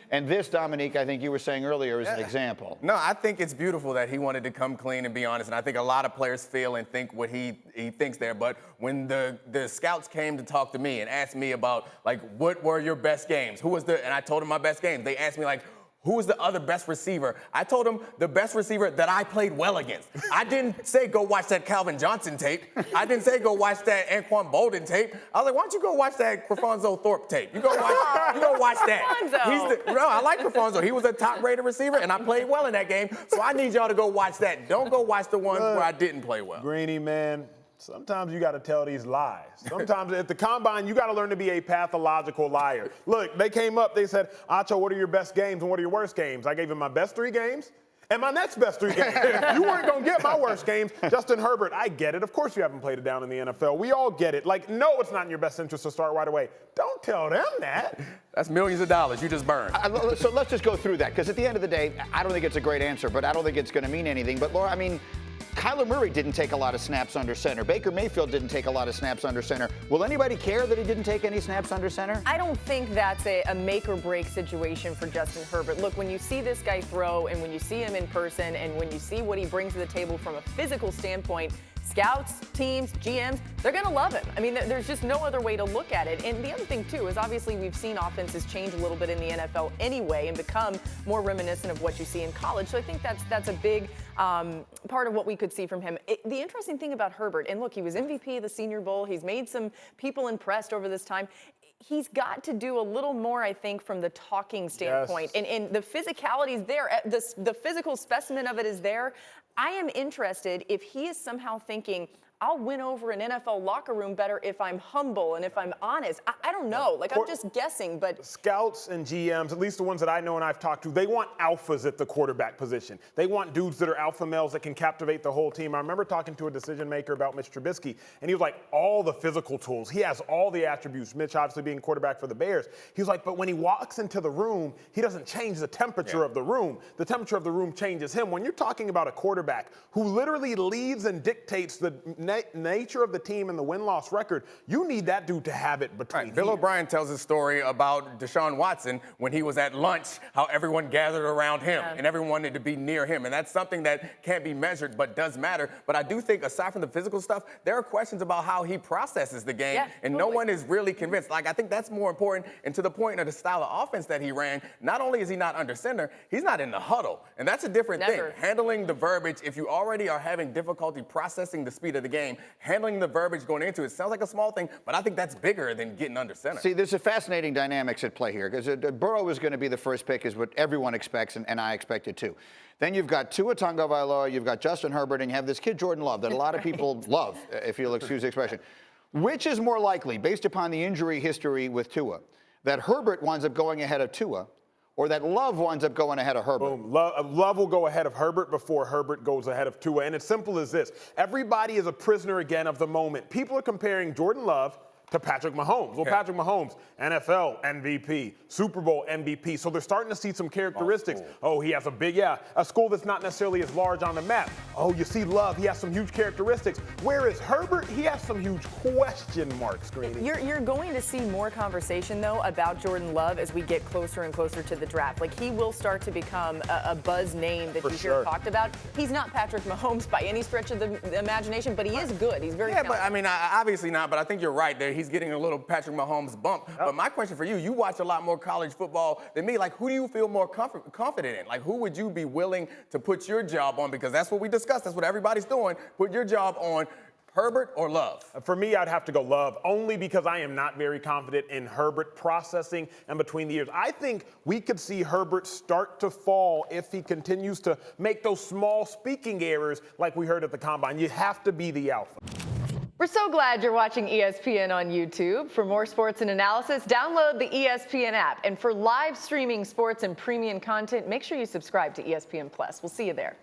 And this, Domonique, I think you were saying earlier, is an example. No, I think it's beautiful that he wanted to come clean and be honest. And I think a lot of players feel and think what he thinks there. But when the scouts came to talk to me and asked me about, like, what were your best games? And I told them my best games. They asked me, like, who was the other best receiver? I told him the best receiver that I played well against. I didn't say go watch that Calvin Johnson tape. I didn't say go watch that Anquan Bolden tape. I was like, why don't you go watch that Crefonso Thorpe tape? You go watch that. No, I like Crefonso. He was a top-rated receiver, and I played well in that game. So I need y'all to go watch that. Don't go watch the ones where I didn't play well. Greeny, man. Sometimes you got to tell these lies. Sometimes at the combine, you got to learn to be a pathological liar. Look, they came up, they said, Acho, what are your best games and what are your worst games? I gave him my best 3 games and my next best 3 games. You weren't going to get my worst games. Justin Herbert, I get it. Of course you haven't played it down in the NFL. We all get it. Like, no, it's not in your best interest to start right away. Don't tell them that. That's millions of dollars you just burned. So let's just go through that, because at the end of the day, I don't think it's a great answer, but I don't think it's going to mean anything. But, Laura, I mean, Kyler Murray didn't take a lot of snaps under center. Baker Mayfield didn't take a lot of snaps under center. Will anybody care that he didn't take any snaps under center? I don't think that's a make or break situation for Justin Herbert. Look, when you see this guy throw and when you see him in person and when you see what he brings to the table from a physical standpoint, scouts, teams, GMs, they're going to love him. I mean, there's just no other way to look at it. And the other thing, too, is obviously we've seen offenses change a little bit in the NFL anyway and become more reminiscent of what you see in college. So I think that's a big part of what we could see from him. The interesting thing about Herbert, and look, he was MVP of the Senior Bowl. He's made some people impressed over this time. He's got to do a little more, I think, from the talking standpoint. Yes. And the physicality is there. The physical specimen of it is there. I am interested if he is somehow thinking, I'll win over an NFL locker room better if I'm humble and if I'm honest. I don't know. Like, I'm just guessing, but scouts and GMs, at least the ones that I know and I've talked to, they want alphas at the quarterback position. They want dudes that are alpha males that can captivate the whole team. I remember talking to a decision maker about Mitch Trubisky, and he was like, all the physical tools. He has all the attributes. Mitch obviously being quarterback for the Bears. He was like, but when he walks into the room, he doesn't change the temperature of the room. The temperature of the room changes him. When you're talking about a quarterback who literally leads and dictates the nature of the team and the win-loss record, you need that dude to have it between. Bill O'Brien tells a story about Deshaun Watson when he was at lunch, how everyone gathered around him and everyone wanted to be near him. And that's something that can't be measured but does matter. But I do think, aside from the physical stuff, there are questions about how he processes the game, and no one is really convinced. Like, I think that's more important. And to the point of the style of offense that he ran, not only is he not under center, he's not in the huddle. And that's a different thing. Handling the verbiage, if you already are having difficulty processing the speed of the game, handling the verbiage going into it sounds like a small thing, but I think that's bigger than getting under center. See, there's a fascinating dynamics at play here, because Burrow is going to be the first pick, is what everyone expects, and I expected too. Then you've got Tua Tagovailoa, you've got Justin Herbert, and you have this kid Jordan Love that a lot of people love, if you'll excuse the expression. Which is more likely, based upon the injury history with Tua, that Herbert winds up going ahead of Tua, or that Love winds up going ahead of Herbert? Boom. Love will go ahead of Herbert before Herbert goes ahead of Tua. And it's simple as this. Everybody is a prisoner again of the moment. People are comparing Jordan Love to Patrick Mahomes. Well, Patrick Mahomes, NFL MVP, Super Bowl MVP. So they're starting to see some characteristics. Oh, he has a school that's not necessarily as large on the map. Oh, you see Love, he has some huge characteristics. Whereas Herbert, he has some huge question marks, Greeny. You're going to see more conversation, though, about Jordan Love as we get closer and closer to the draft. Like, he will start to become a buzz name that you hear talked about. He's not Patrick Mahomes by any stretch of the imagination, but he is good. He's very talented. But I mean, obviously not, but I think you're right there. He's getting a little Patrick Mahomes bump. But my question for you, you watch a lot more college football than me. Like, who do you feel more confident in? Like, who would you be willing to put your job on? Because that's what we discussed. That's what everybody's doing. Put your job on Herbert or Love? For me, I'd have to go Love, only because I am not very confident in Herbert processing and between the years. I think we could see Herbert start to fall if he continues to make those small speaking errors like we heard at the Combine. You have to be the alpha. We're so glad you're watching ESPN on YouTube. For more sports and analysis, download the ESPN app. And for live streaming sports and premium content, make sure you subscribe to ESPN+. We'll see you there.